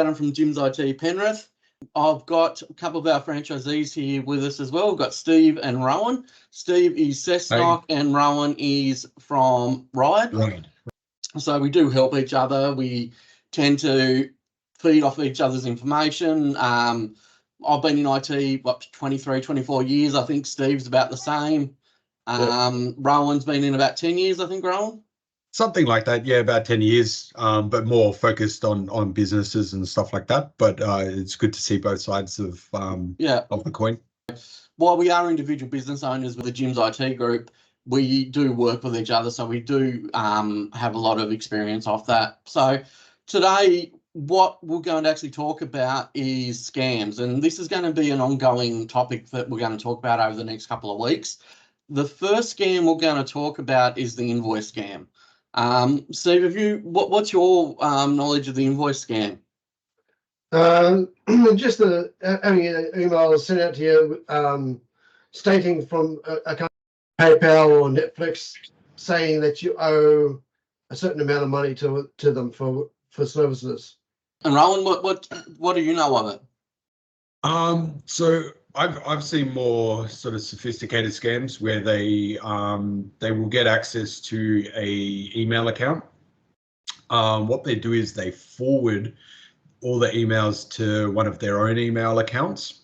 Adam from Jim's IT Penrith. I've got a couple of our franchisees here with us as well. We've got Steve and Rowan. Steve is Cessnock and Rowan is from Ride. Right. So we do help each other. We tend to feed off each other's information. I've been in IT, 23, 24 years. I think Steve's about the same. Rowan's been in about 10 years, I think, Rowan. Something like that, yeah, about 10 years, but more focused on businesses and stuff like that. But it's good to see both sides of the coin. While we are individual business owners with the Jim's IT group, we do work with each other, so we do have a lot of experience off that. So today, what we're going to actually talk about is scams, and this is going to be an ongoing topic that we're going to talk about over the next couple of weeks. The first scam we're going to talk about is the invoice scam. Steve, what's your knowledge of the invoice scam? Just having an email sent out to you stating from a company, PayPal or Netflix, saying that you owe a certain amount of money to them for services. And Rowan, what do you know of it? So I've seen more sort of sophisticated scams where they will get access to a email account. What they do is they forward all the emails to one of their own email accounts,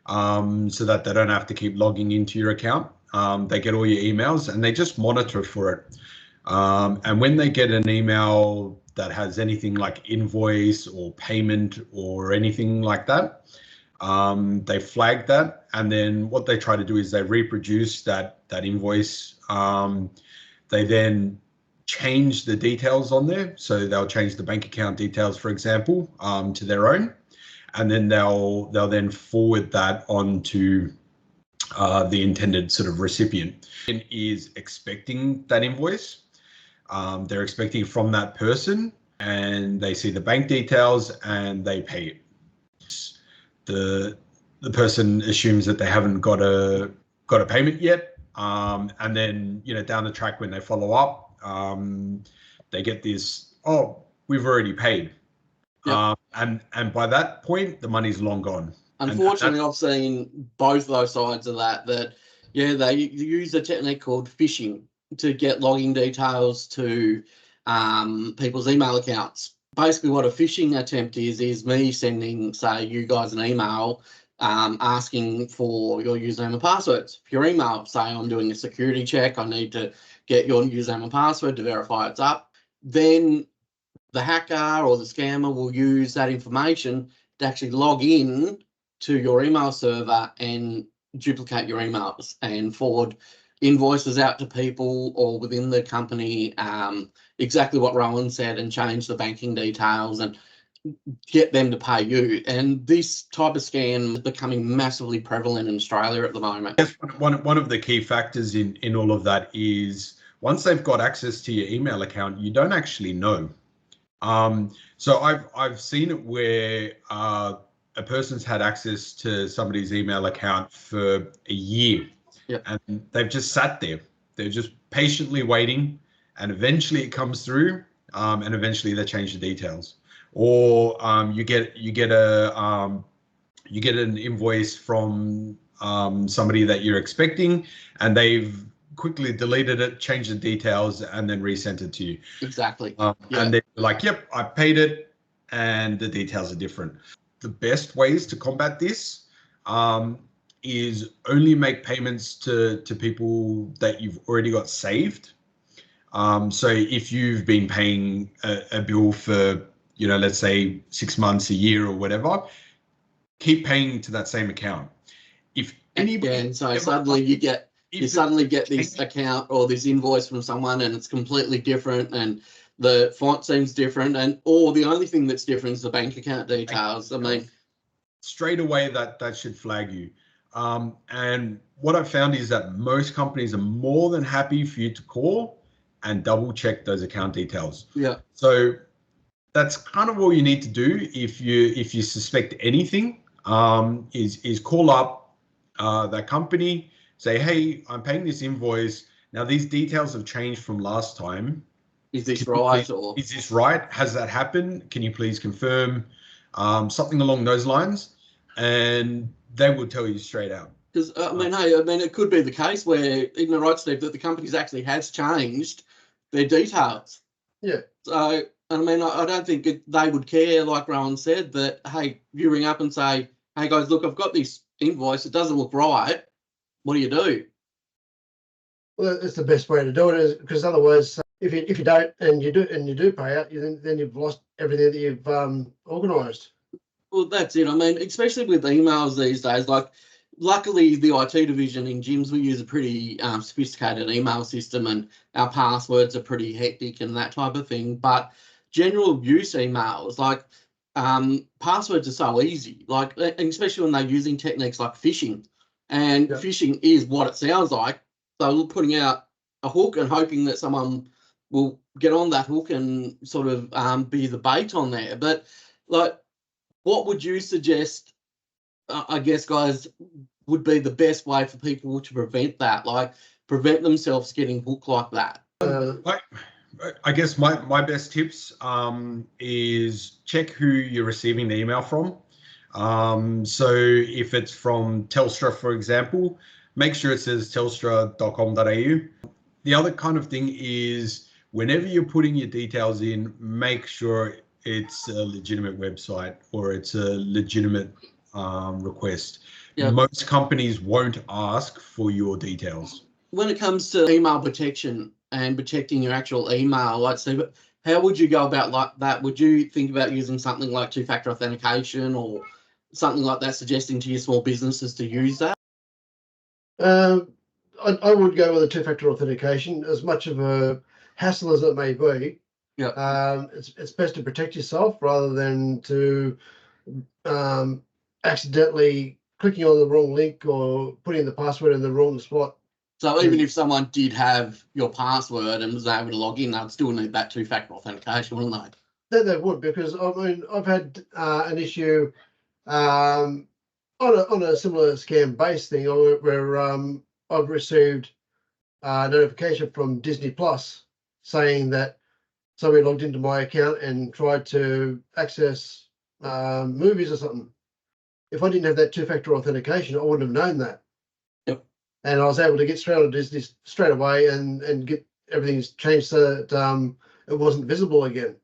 so that they don't have to keep logging into your account. They get all your emails and they just monitor for it. And when they get an email that has anything like invoice or payment or anything like that, they flag that, and then what they try to do is they reproduce that invoice. They then change the details on there, so they'll change the bank account details, for example, to their own, and then they'll then forward that on to the intended sort of recipient. And is expecting that invoice. They're expecting it from that person, and they see the bank details and they pay it. The person assumes that they haven't got a payment yet, and then down the track when they follow up, they get this, oh, we've already paid. Yep. And by that point the money's long gone. Unfortunately, I've seen both those sides of that they use a technique called phishing to get login details to people's email accounts. Basically, what a phishing attempt is me sending, say, you guys an email asking for your username and passwords for your email. Say I'm doing a security check, I need to get your username and password to verify it's up. Then the hacker or the scammer will use that information to actually log in to your email server and duplicate your emails and forward invoices out to people or within the company, exactly what Rowan said, and change the banking details and get them to pay you. And this type of scam is becoming massively prevalent in Australia at the moment. Yes, one of the key factors in all of that is once they've got access to your email account, you don't actually know. So I've seen it where a person's had access to somebody's email account for a year. Yep. And they've just sat there. They're just patiently waiting, and eventually it comes through, and eventually they change the details. Or you get an invoice from somebody that you're expecting, and they've quickly deleted it, changed the details, and then resent it to you. Exactly. And they're like, "Yep, I paid it," and the details are different. The best ways to combat this is only make payments to people that you've already got saved. So if you've been paying a bill for, let's say 6 months, a year or whatever, keep paying to that same account. If anybody, and so suddenly you get this account or this invoice from someone and it's completely different and the font seems different, or the only thing that's different is the bank account details. I mean, straight away that should flag you. And what I've found is that most companies are more than happy for you to call and double check those account details. Yeah. So that's kind of all you need to do if you suspect anything, is call up that company, say, hey, I'm paying this invoice. Now these details have changed from last time. Is this right? Is this right? Has that happened? Can you please confirm? something along those lines, and they will tell you straight out. Because it could be the case where, even right, Steve, that the company's actually has changed their details. Yeah. So, I don't think they would care, like Rowan said, that, hey, you ring up and say, hey guys, look, I've got this invoice, it doesn't look right. What do you do? Well, that's the best way to do it, is because otherwise, if you don't and you do pay out, then you've lost everything that you've organised. Well, that's it. Especially with emails these days, like, luckily the IT division in gyms, we use a pretty sophisticated email system, and our passwords are pretty hectic and that type of thing. But general use emails, like, passwords are so easy, like, and especially when they're using techniques like phishing. And phishing is what it sounds like. So putting out a hook and hoping that someone will get on that hook and sort of be the bait on there. But, like, what would you suggest, I guess, guys, would be the best way for people to prevent that, like prevent themselves getting hooked like that? I guess my best tips is check who you're receiving the email from. So if it's from Telstra, for example, make sure it says telstra.com.au. The other kind of thing is, whenever you're putting your details in, make sure it's a legitimate website or it's a legitimate request. Yep. Most companies won't ask for your details. When it comes to email protection and protecting your actual email, like, so how would you go about like that? Would you think about using something like two-factor authentication or something like that, suggesting to your small businesses to use that? I would go with a two-factor authentication, as much of a hassle as it may be. Yeah. It's best to protect yourself rather than to accidentally clicking on the wrong link or putting the password in the wrong spot. So even if someone did have your password and was able to log in, they'd still need that two-factor authentication, wouldn't they? They would, because I've had an issue on a similar scam-based thing where I've received a notification from Disney Plus saying that somebody logged into my account and tried to access movies or something. If I didn't have that two-factor authentication, I wouldn't have known that. Yep. And I was able to get straight on Disney straight away and get everything changed so that it wasn't visible again.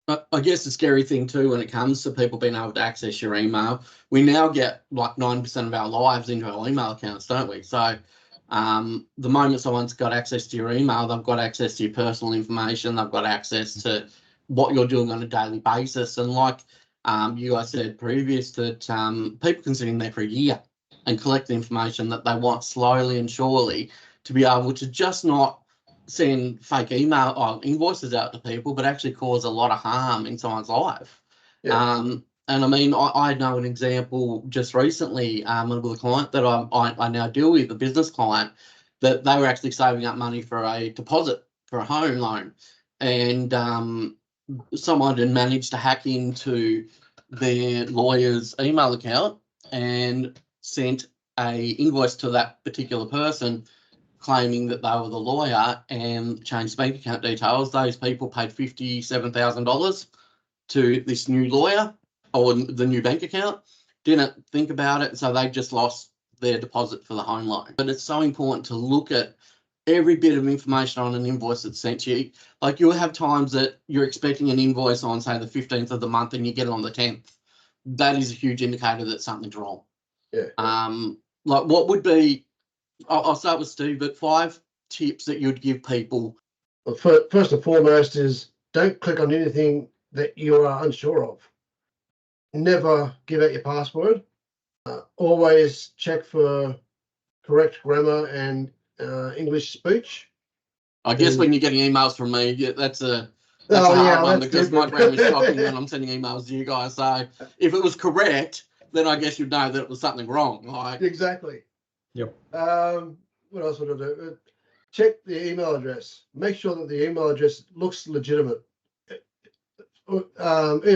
I guess the scary thing too, when it comes to people being able to access your email, we now get like 9% of our lives into our email accounts, don't we? So the moment someone's got access to your email, they've got access to your personal information, they've got access to what you're doing on a daily basis. And like you guys said previous, that people can sit in there for a year and collect the information that they want slowly and surely to be able to just not send fake email or invoices out to people, but actually cause a lot of harm in someone's life. Yeah. And I know an example just recently with a client that I now deal with, a business client, that they were actually saving up money for a deposit for a home loan. And someone had managed to hack into their lawyer's email account and sent a invoice to that particular person claiming that they were the lawyer and changed bank account details. Those people paid $57,000 to this new lawyer or the new bank account, didn't think about it, so they just lost their deposit for the home loan. But it's so important to look at every bit of information on an invoice that's sent to you. Like, you'll have times that you're expecting an invoice on, say, the 15th of the month and you get it on the 10th. That is a huge indicator that something's wrong. Yeah. Like, what would be, I'll start with Steve, but 5 tips that you'd give people? Well, first and foremost is don't click on anything that you are unsure of. Never give out your password. Always check for correct grammar and English speech. I guess when you're getting emails from me, that's a hard one, because my grammar is shocking when I'm sending emails to you guys. So if it was correct, then I guess you'd know that it was something wrong. Like, exactly. Yep. What else would I do? Check the email address. Make sure that the email address looks legitimate. I've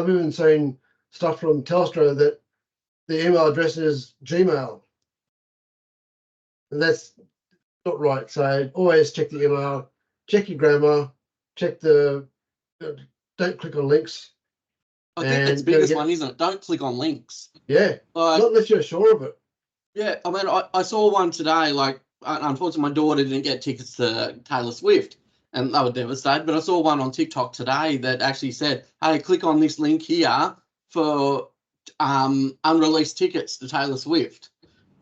even seen stuff from Telstra that the email address is Gmail, and that's not right. So always check the email, check your grammar, check don't click on links. I think that's the biggest one, isn't it? Don't click on links. Yeah, Like, not unless you're sure of it. yeah, I mean, I saw one today, like, unfortunately, my daughter didn't get tickets to Taylor Swift, and they were devastated, but I saw one on TikTok today that actually said, hey, click on this link here for unreleased tickets to Taylor Swift.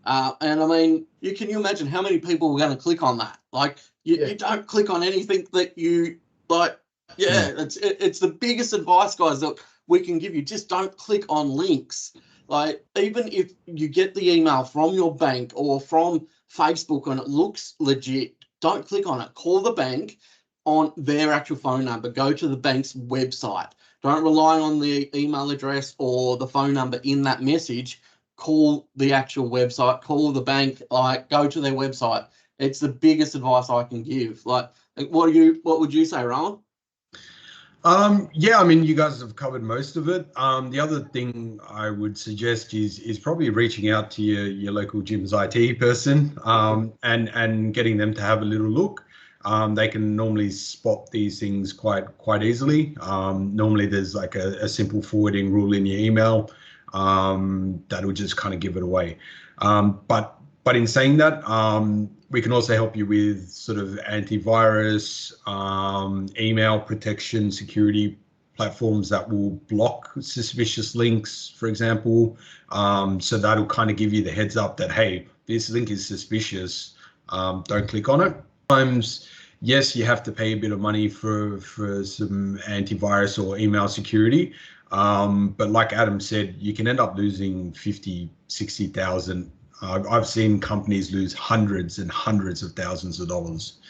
And I mean, can you imagine how many people were going to click on that? Like, you don't click on anything that you like. Yeah, it's the biggest advice, guys, that we can give you. Just don't click on links. Like, even if you get the email from your bank or from Facebook and it looks legit, don't click on it. Call the bank on their actual phone number. Go to the bank's website. Don't rely on the email address or the phone number in that message. Call the actual website, call the bank, like, go to their website. It's the biggest advice I can give. Like, what would you say, Rowan? Yeah, I mean, you guys have covered most of it. The other thing I would suggest is probably reaching out to your local gym's IT person, and getting them to have a little look. They can normally spot these things quite easily. Normally there's like a simple forwarding rule in your email that'll just kind of give it away. But in saying that, we can also help you with sort of antivirus, email protection, security platforms that will block suspicious links, for example. So that'll kind of give you the heads up that, hey, this link is suspicious. Don't click on it. Sometimes, yes, you have to pay a bit of money for some antivirus or email security. But like Adam said, you can end up losing 50, 60,000. I've seen companies lose hundreds and hundreds of thousands of dollars.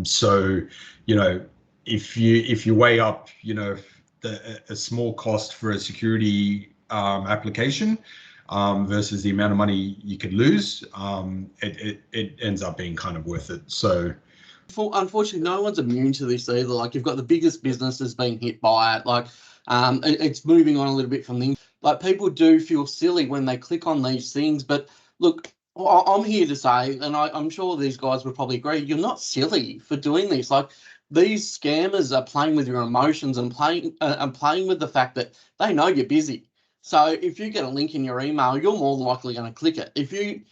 So, you know, if you weigh up, you know, a small cost for a security application versus the amount of money you could lose, it ends up being kind of worth it. So, unfortunately, no one's immune to this either. Like, you've got the biggest businesses being hit by it. Like, it's moving on a little bit from things. Like, people do feel silly when they click on these things, but look, I'm here to say, and I'm sure these guys would probably agree, you're not silly for doing this. Like, these scammers are playing with your emotions and playing with the fact that they know you're busy. So if you get a link in your email, you're more than likely going to click it. If you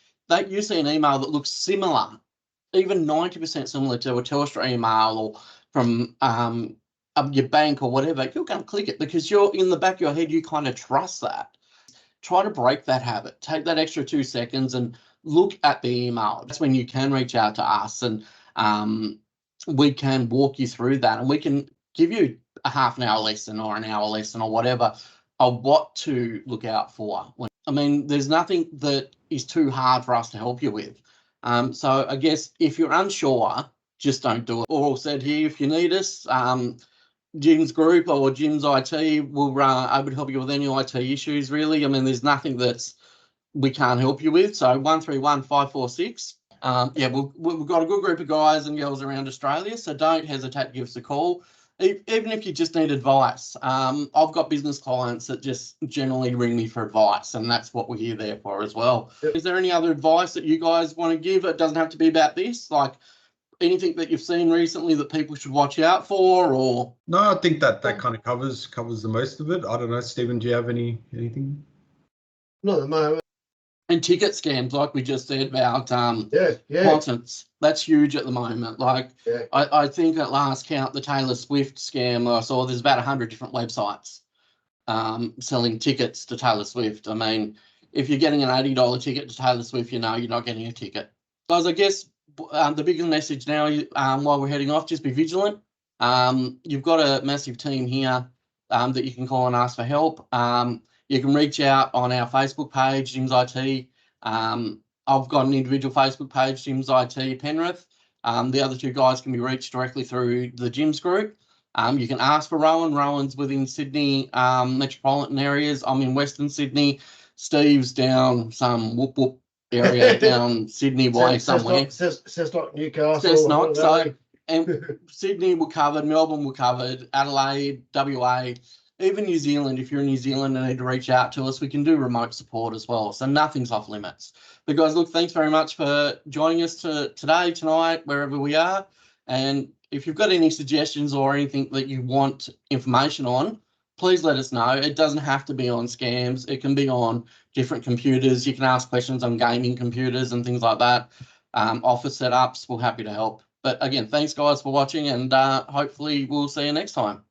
see an email that looks similar, even 90% similar to a Telstra email or from your bank or whatever, you're going to click it because you're in the back of your head, you kind of trust that. Try to break that habit. Take that extra 2 seconds and look at the email. That's when you can reach out to us, and we can walk you through that, and we can give you a half an hour lesson or an hour lesson or whatever of what to look out for. I mean, there's nothing that is too hard for us to help you with. So I guess if you're unsure, just don't do it. All said here, if you need us, Jim's group or Jim's IT will able to help you with any IT issues, really. I mean, there's nothing that's we can't help you with. So 131 546. Yeah, we've got a good group of guys and girls around Australia, so don't hesitate to give us a call. Even if you just need advice. I've got business clients that just generally ring me for advice, and that's what we're here there for as well. Yep. Is there any other advice that you guys want to give? It doesn't have to be about this, like anything that you've seen recently that people should watch out for, or? No, I think that kind of covers the most of it. I don't know, Stephen, do you have anything? Not at the moment. And ticket scams, like we just said about yeah. contents, that's huge at the moment. Like, I think at last count, the Taylor Swift scam I saw, there's about 100 different websites selling tickets to Taylor Swift. I mean, if you're getting an $80 ticket to Taylor Swift, you know you're not getting a ticket. Guys, I guess the biggest message now, while we're heading off, just be vigilant. You've got a massive team here that you can call and ask for help. You can reach out on our Facebook page, Jim's IT. I've got an individual Facebook page, Jim's IT Penrith. The other two guys can be reached directly through the Jim's group. You can ask for Rowan. Rowan's within Sydney metropolitan areas. I'm in Western Sydney. Steve's down some whoop area down Sydney way somewhere. Cessnock, Newcastle. Cessnock. So, and Sydney were covered, Melbourne were covered, Adelaide, WA, even New Zealand. If you're in New Zealand and need to reach out to us, we can do remote support as well. So nothing's off limits. But guys, look, thanks very much for joining us today, tonight, wherever we are. And if you've got any suggestions or anything that you want information on, please let us know. It doesn't have to be on scams. It can be on different computers. You can ask questions on gaming computers and things like that. Office setups, we're happy to help. But again, thanks guys for watching, and hopefully we'll see you next time.